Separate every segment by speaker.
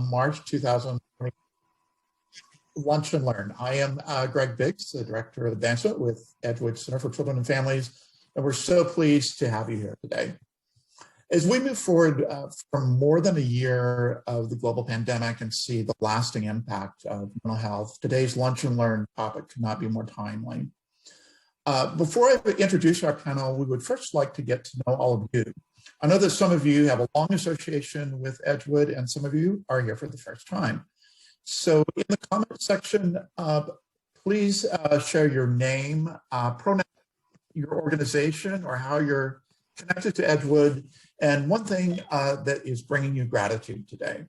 Speaker 1: March 2020 Lunch and Learn. I am Greg Biggs, the Director of Advancement with Edgewood Center for Children and Families, and we're so pleased to have you here today. As we move forward from more than a year of the global pandemic and see the lasting impact of mental health, today's Lunch and Learn topic could not be more timely. Before I introduce our panel, we would first like to get to know all of you. I know that some of you have a long association with Edgewood and some of you are here for the first time. So in the comment section, please share your name, pronoun, your organization, or how you're connected to Edgewood, and one thing that is bringing you gratitude today.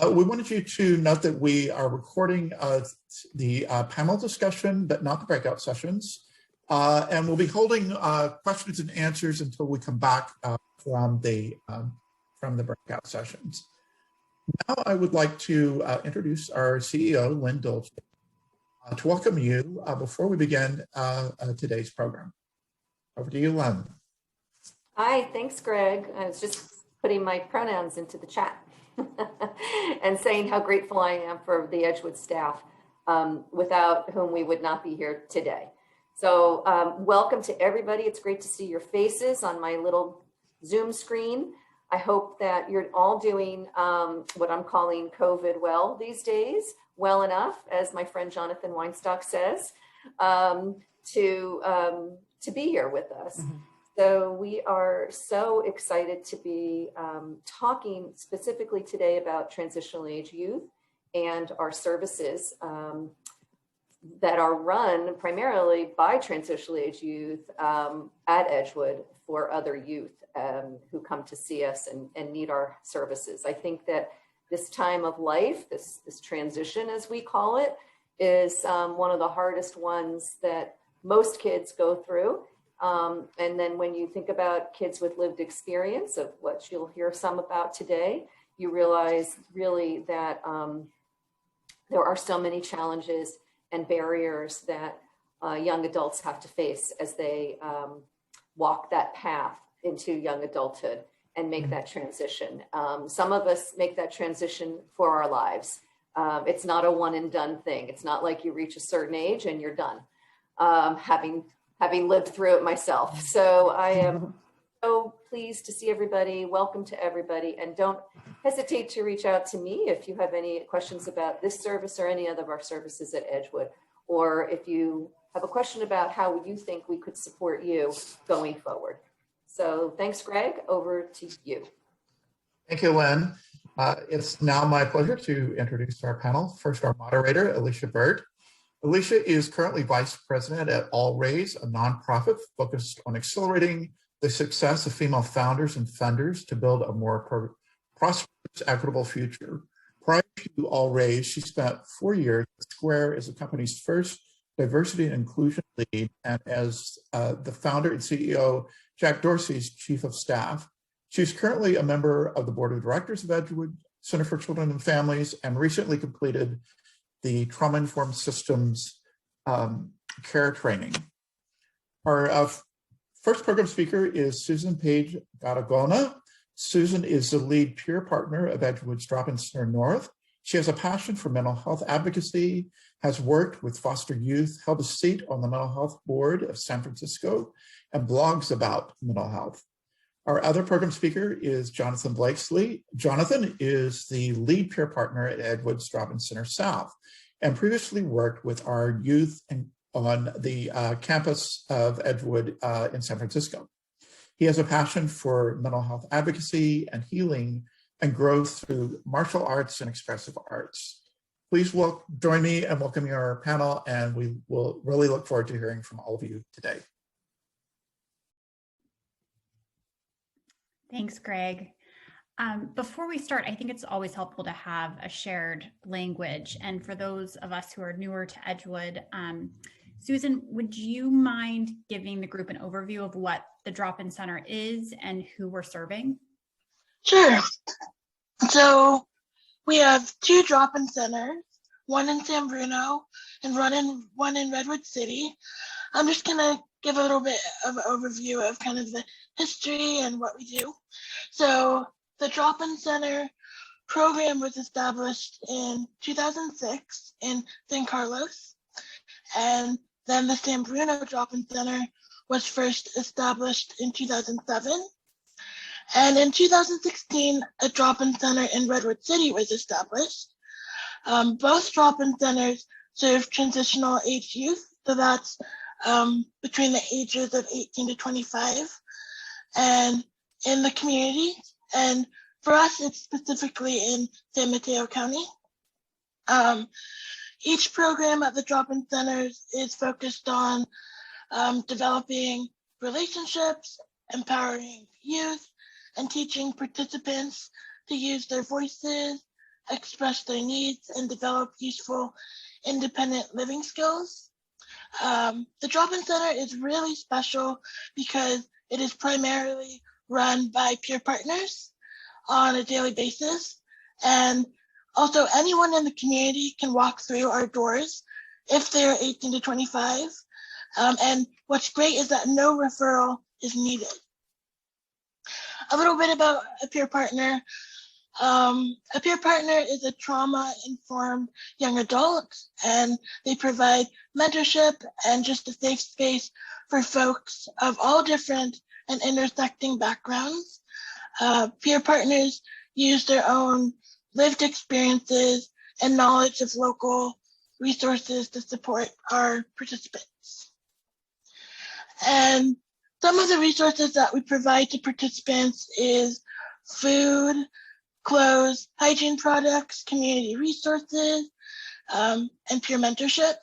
Speaker 1: We wanted you to note that we are recording the panel discussion, but not the breakout sessions. And we'll be holding questions and answers until we come back from the breakout sessions. Now I would like to introduce our CEO, Lynn Dolce, to welcome you before we begin today's program. Over to you, Lynn.
Speaker 2: Hi, thanks, Greg. I was just putting my pronouns into the chat and saying how grateful I am for the Edgewood staff, without whom we would not be here today. So welcome to everybody. It's great to see your faces on my little Zoom screen. I hope that you're all doing what I'm calling COVID well these days, well enough, as my friend Jonathan Weinstock says, to be here with us. Mm-hmm. So we are so excited to be talking specifically today about transitional age youth and our services that are run primarily by transitional age youth at Edgewood for other youth who come to see us and need our services. I think that this time of life, this transition as we call it, is one of the hardest ones that most kids go through. And then when you think about kids with lived experience of what you'll hear some about today, you realize really that there are so many challenges and barriers that young adults have to face as they walk that path into young adulthood and make that transition. Some of us make that transition for our lives. It's not a one and done thing. It's not like you reach a certain age and you're done. Having lived through it myself. So I am so pleased to see everybody. Welcome to everybody. And don't hesitate to reach out to me if you have any questions about this service or any other of our services at Edgewood, or if you have a question about how you think we could support you going forward. So thanks, Greg. Over to you.
Speaker 1: Thank you, Lynn. It's now my pleasure to introduce our panel. First, our moderator, Alicia Burt. Alicia is currently Vice President at All Raise, a nonprofit focused on accelerating the success of female founders and funders to build a more prosperous, equitable future. Prior to All Raise, she spent 4 years at Square as the company's first diversity and inclusion lead, and as the founder and CEO, Jack Dorsey's chief of staff. She's currently a member of the board of directors of Edgewood Center for Children and Families, and recently completed the trauma-informed systems care training. Our first program speaker is Susan Page Garagona. Susan is the lead peer partner of Edgewood's Dropin Center North. She has a passion for mental health advocacy, has worked with foster youth, held a seat on the Mental Health Board of San Francisco, and blogs about mental health. Our other program speaker is Jonathan Blakesley. Jonathan is the lead peer partner at Edgewood's Dropin Center South, and previously worked with our youth on the campus of Edgewood in San Francisco. He has a passion for mental health advocacy and healing and growth through martial arts and expressive arts. Please join me in welcoming our panel, and we will really look forward to hearing from all of you today.
Speaker 3: Thanks, Greg. Before we start, I think it's always helpful to have a shared language. And for those of us who are newer to Edgewood, Susan, would you mind giving the group an overview of what the Dropin Center is and who we're serving?
Speaker 4: Sure. So we have 2 Dropin Centers, one in San Bruno and one in Redwood City. I'm just gonna give a little bit of an overview of kind of the history and what we do. So the Dropin Center program was established in 2006 in San Carlos, and then the San Bruno Dropin Center was first established in 2007. And in 2016, a Dropin Center in Redwood City was established. Both Dropin Centers serve transitional age youth, so that's between the ages of 18 to 25, and in the community. And for us, it's specifically in San Mateo County. Each program at the Dropin Centers is focused on developing relationships, empowering youth, and teaching participants to use their voices, express their needs, and develop useful independent living skills. The Dropin Center is really special because it is primarily run by peer partners on a daily basis. And also anyone in the community can walk through our doors if they're 18 to 25. And what's great is that no referral is needed. A little bit about a peer partner. A peer partner is a trauma-informed young adult, and they provide mentorship and just a safe space for folks of all different and intersecting backgrounds. Peer partners use their own lived experiences and knowledge of local resources to support our participants. And some of the resources that we provide to participants is food, clothes, hygiene products, community resources, and peer mentorship.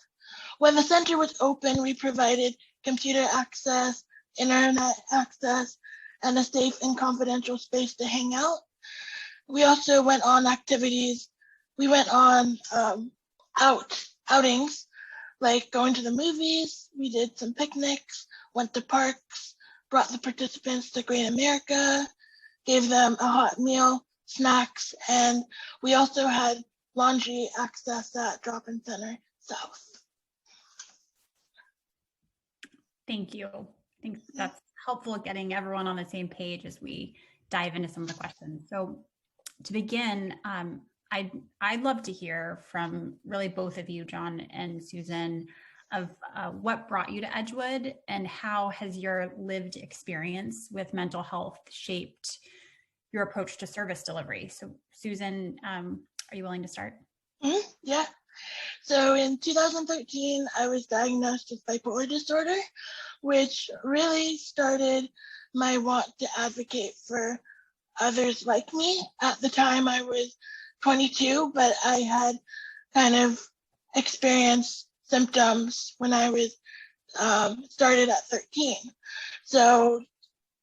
Speaker 4: When the center was open, we provided computer access, internet access, and a safe and confidential space to hang out. We also went on activities. We went on outings, like going to the movies. We did some picnics, went to parks, brought the participants to Great America, gave them a hot meal, snacks, and we also had laundry access at Dropin Center South.
Speaker 3: Thank you. I think that's helpful getting everyone on the same page as we dive into some of the questions. So to begin, I'd love to hear from really both of you, John and Susan, of what brought you to Edgewood and how has your lived experience with mental health shaped your approach to service delivery. So Susan, are you willing to start?
Speaker 4: Yeah. So in 2013, I was diagnosed with bipolar disorder, which really started my want to advocate for others like me. At the time I was 22, but I had kind of experienced symptoms when I was started at 13. So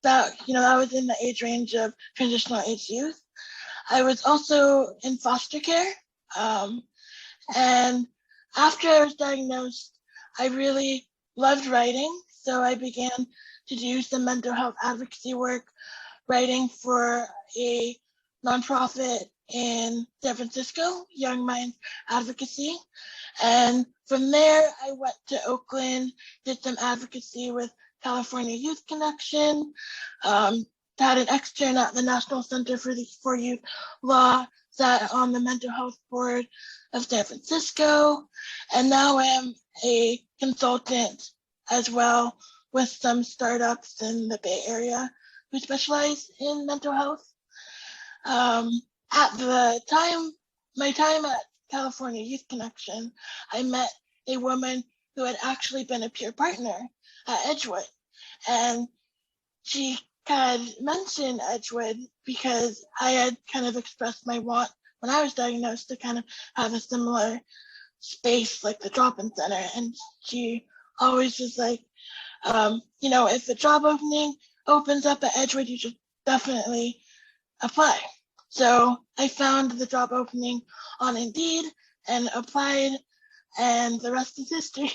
Speaker 4: that was in the age range of transitional age youth. I was also in foster care. And after I was diagnosed, I really loved writing. So I began to do some mental health advocacy work, writing for a nonprofit in San Francisco, Young Minds Advocacy. And from there, I went to Oakland, did some advocacy with California Youth Connection, had an extern at the National Center for Youth Law, sat on the Mental Health Board of San Francisco, and now I'm a consultant as well with some startups in the Bay Area who specialize in mental health. At the time, my time at California Youth Connection, I met a woman who had actually been a peer partner at Edgewood. And she had mentioned Edgewood because I had kind of expressed my want when I was diagnosed to kind of have a similar space like the Dropin Center. And she always was like, if a job opening opens up at Edgewood, you should definitely apply. So I found the job opening on Indeed and applied, and the rest is history.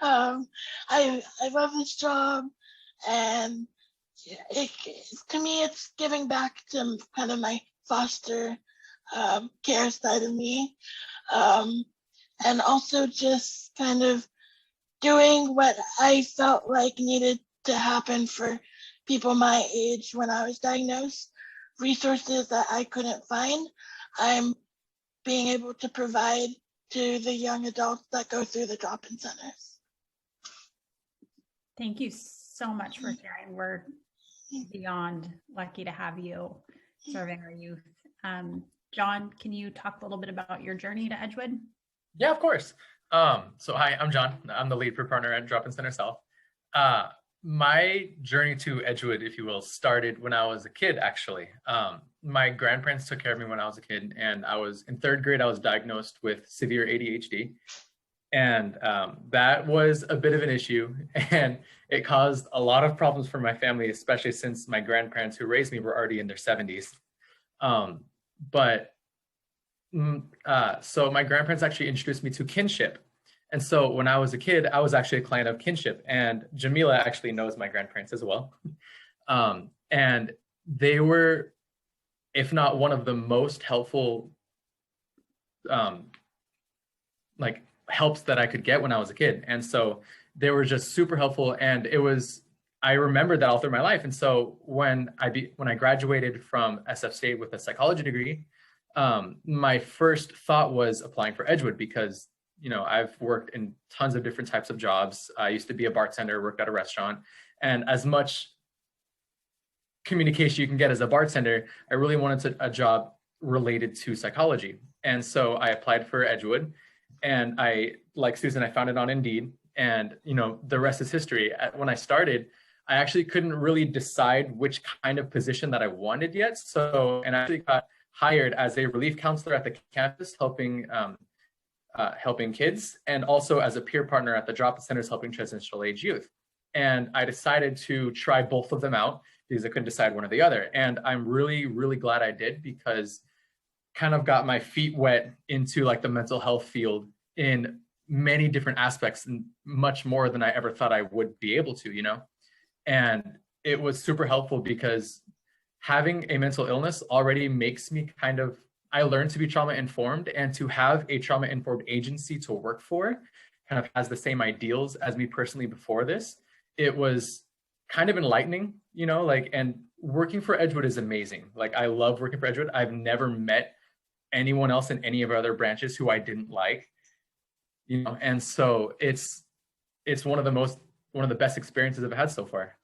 Speaker 4: I love this job, and to me, it's giving back to kind of my foster care side of me, and also just kind of doing what I felt like needed to happen for people my age when I was diagnosed, resources that I couldn't find. I'm being able to provide to the young adults that go through the drop-in centers.
Speaker 3: Thank you so much for sharing. We're beyond lucky to have you serving our youth. John, can you talk a little bit about your journey to Edgewood?
Speaker 5: Yeah, of course. So hi, I'm John. I'm the lead per partner at Dropin Center South. My journey to Edgewood, if you will, started when I was a kid, actually. My grandparents took care of me when I was a kid, and I was in 3rd grade, I was diagnosed with severe ADHD. And that was a bit of an issue, and it caused a lot of problems for my family, especially since my grandparents who raised me were already in their 70s. So my grandparents actually introduced me to kinship. And so when I was a kid, I was actually a client of kinship, and Jamila actually knows my grandparents as well. And they were, if not one of the most helpful, like helps that I could get when I was a kid. And so they were just super helpful. And I remember that all through my life. And so when I graduated from SF State with a psychology degree, my first thought was applying for Edgewood because, you know, I've worked in tons of different types of jobs. I used to be a bartender, worked at a restaurant, and as much communication you can get as a bartender, I really wanted a related to psychology. And so I applied for Edgewood, and I, like Susan, I found it on Indeed, and you know, the rest is history. When I started, I actually couldn't really decide which kind of position that I wanted yet. So, and I actually got hired as a relief counselor at the campus, helping kids, and also as a peer partner at the Dropin Centers, helping transitional age youth. And I decided to try both of them out because I couldn't decide one or the other. And I'm really, really glad I did, because kind of got my feet wet into like the mental health field in many different aspects, and much more than I ever thought I would be able to, you know? And it was super helpful because having a mental illness already makes me I learned to be trauma informed, and to have a trauma informed agency to work for kind of has the same ideals as me personally before this. It was kind of enlightening, you know, like, and working for Edgewood is amazing. Like, I love working for Edgewood. I've never met anyone else in any of our other branches who I didn't like, you know, and so it's one of the best experiences I've had so far.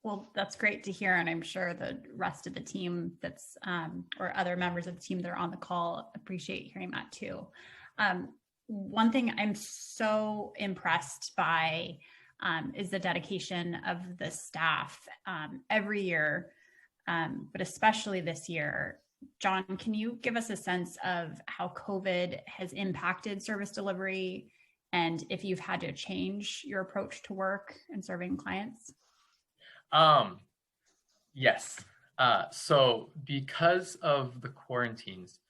Speaker 3: Well, that's great to hear. And I'm sure the rest of the team or other members of the team that are on the call appreciate hearing that too. One thing I'm so impressed by is the dedication of the staff every year, but especially this year. John, can you give us a sense of how COVID has impacted service delivery, and if you've had to change your approach to work and serving clients?
Speaker 5: Yes. So because of the quarantines,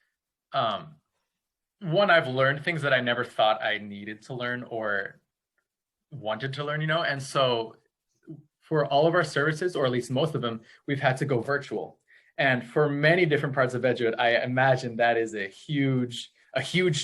Speaker 5: one, I've learned things that I never thought I needed to learn or wanted to learn, you know, and so for all of our services, or at least most of them, we've had to go virtual. And for many different parts of Edgewood, I imagine that is a huge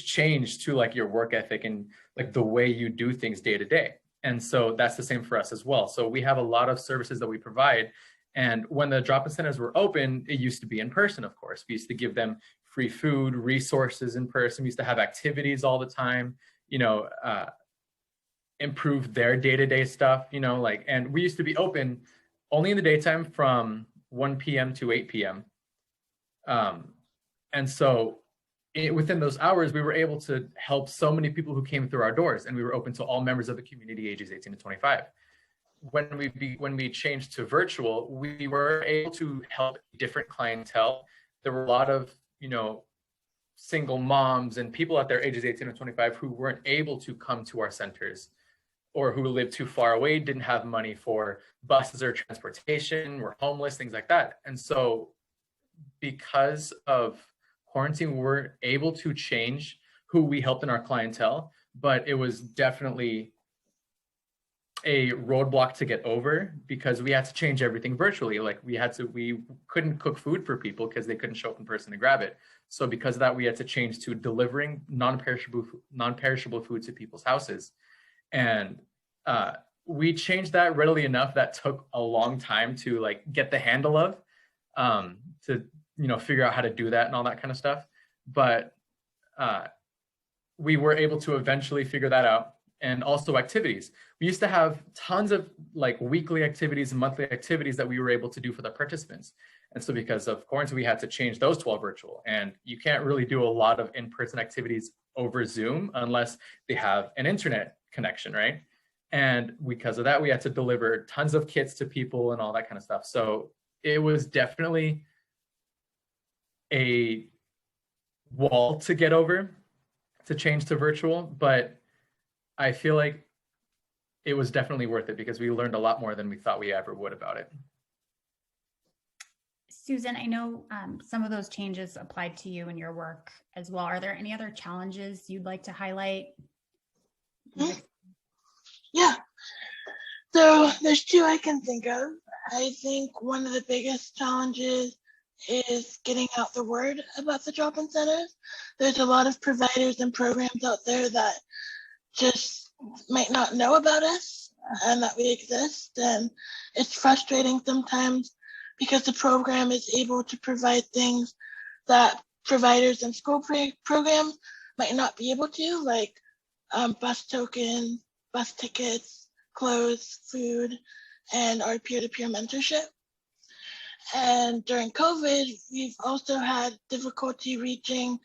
Speaker 5: change to like your work ethic and like the way you do things day to day. And so that's the same for us as well. So we have a lot of services that we provide. And when the drop-in centers were open, it used to be in person, of course. We used to give them free food, resources in person. We used to have activities all the time, you know, improve their day-to-day stuff, you know, like, and we used to be open only in the daytime from 1 p.m. to 8 p.m. And so within those hours, we were able to help so many people who came through our doors, and we were open to all members of the community ages 18 to 25. When we changed to virtual, we were able to help different clientele. There were a lot of, you know, single moms and people at their ages 18 to 25 who weren't able to come to our centers, or who lived too far away, didn't have money for buses or transportation, were homeless, things like that. And so because of quarantine, we're able to change who we helped in our clientele, but it was definitely a roadblock to get over because we had to change everything virtually. Like we couldn't cook food for people because they couldn't show up in person to grab it. So because of that, we had to change to delivering non-perishable food to people's houses. And we changed that readily enough. That took a long time to like get the handle of, to figure out how to do that and all that kind of stuff. But we were able to eventually figure that out. And also activities. We used to have tons of like weekly activities and monthly activities that we were able to do for the participants. And so because of quarantine, we had to change those to all virtual. And you can't really do a lot of in-person activities over Zoom unless they have an internet connection, right? And because of that, we had to deliver tons of kits to people and all that kind of stuff. So it was definitely a wall to get over to change to virtual, but I feel like it was definitely worth it because we learned a lot more than we thought we ever would about it.
Speaker 3: Susan, I know some of those changes applied to you and your work as well. Are there any other challenges you'd like to highlight?
Speaker 4: Yeah, so there's two I can think of. I think one of the biggest challenges is getting out the word about the drop-in centers. There's a lot of providers and programs out there that just might not know about us and that we exist. And it's frustrating sometimes because the program is able to provide things that providers and school programs might not be able to, like bus tokens, bus tickets, clothes, food, and our peer-to-peer mentorship. And during COVID, we've also had difficulty reaching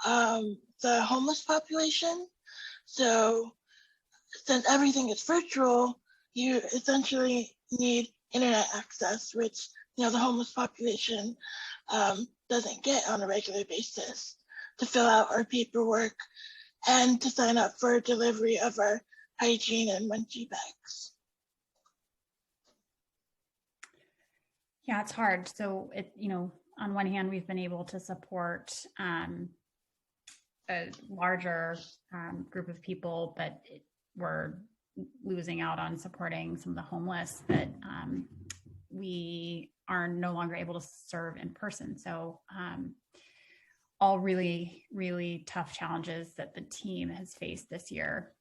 Speaker 4: the homeless population. So since everything is virtual, you essentially need internet access, which the homeless population doesn't get on a regular basis to fill out our paperwork and to sign up for delivery of our hygiene and munchie bags.
Speaker 3: Yeah, it's hard. So on one hand, we've been able to support a larger group of people, but we're losing out on supporting some of the homeless that we are no longer able to serve in person. So all really, really tough challenges that the team has faced this year.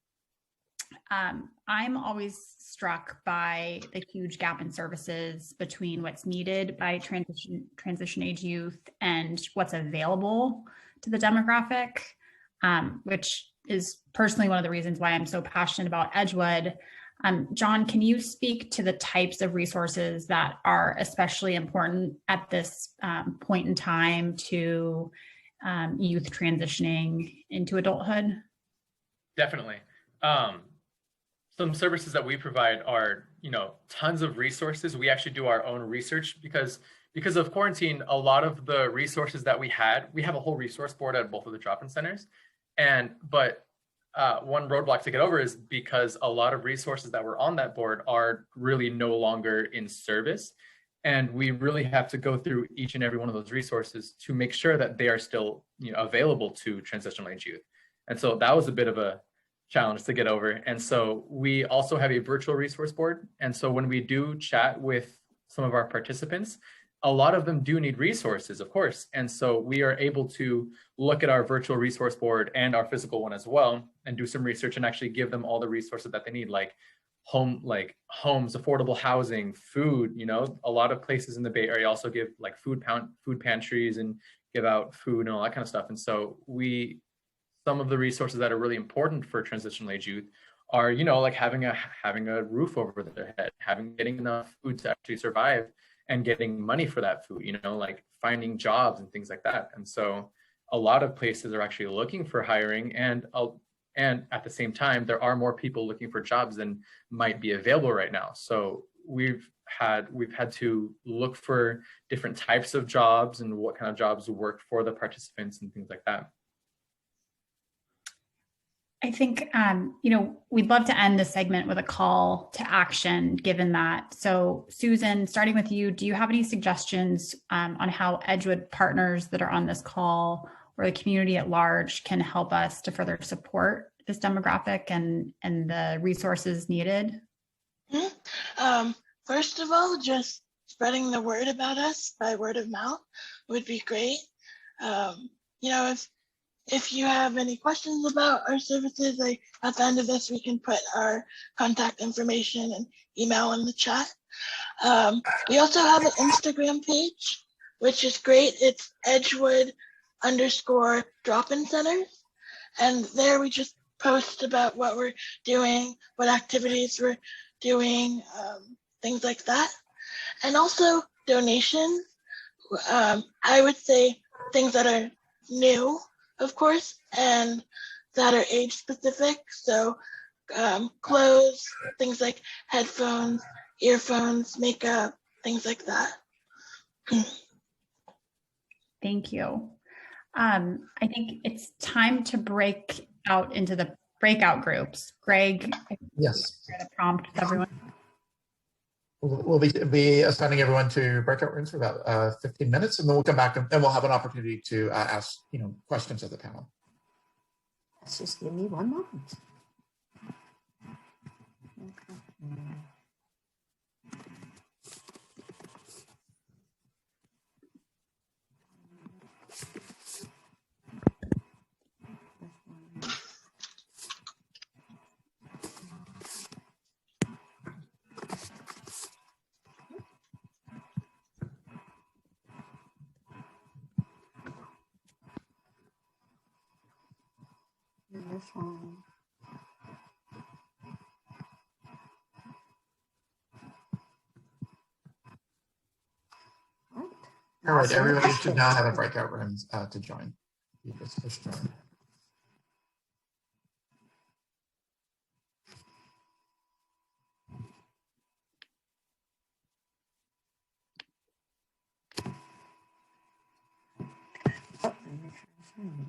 Speaker 3: I'm always struck by the huge gap in services between what's needed by transition age youth and what's available to the demographic, which is personally one of the reasons why I'm so passionate about Edgewood. John, can you speak to the types of resources that are especially important at this point in time to youth transitioning into adulthood?
Speaker 5: Definitely. Some services that we provide are, tons of resources. We actually do our own research because of quarantine, a lot of the resources that we have a whole resource board at both of the drop-in centers. But one roadblock to get over is because a lot of resources that were on that board are really no longer in service. And we really have to go through each and every one of those resources to make sure that they are still available to transitional age youth. And so that was a bit of a challenge to get over. And so we also have a virtual resource board. And so when we do chat with some of our participants, a lot of them do need resources, of course. And so we are able to look at our virtual resource board and our physical one as well and do some research and actually give them all the resources that they need, like homes, affordable housing, food. A lot of places in the Bay Area also give like food pantries and give out food and all that kind of stuff. And so some of the resources that are really important for transitional age youth are, like having a roof over their head, getting enough food to actually survive, and getting money for that food, like finding jobs and things like that. And so a lot of places are actually looking for hiring, and at the same time, there are more people looking for jobs than might be available right now. So we've had to look for different types of jobs and what kind of jobs work for the participants and things like that.
Speaker 3: I think, we'd love to end this segment with a call to action, given that. So Susan, starting with you, do you have any suggestions on how Edgewood partners that are on this call or the community at large can help us to further support this demographic and the resources needed?
Speaker 4: First of all, just spreading the word about us by word of mouth would be great. If you have any questions about our services, at the end of this, we can put our contact information and email in the chat. We also have an Instagram page which is great. It's Edgewood _ Dropin Centers. And there we just post about what we're doing, what activities we're doing, things like that. And also donations. I would say things that are new, of course, and that are age specific. So clothes, things like headphones, earphones, makeup, things like that.
Speaker 3: Thank you. I think it's time to break out into the breakout groups. Greg,
Speaker 1: Yes.
Speaker 3: a prompt with everyone.
Speaker 1: We'll be assigning everyone to breakout rooms for about 15 minutes, and then we'll come back and we'll have an opportunity to ask questions of the panel.
Speaker 6: Just give me one moment. Okay. This one.
Speaker 1: All right, everybody should now have a breakout room to join. You just push join.
Speaker 6: Oh, let me try this one.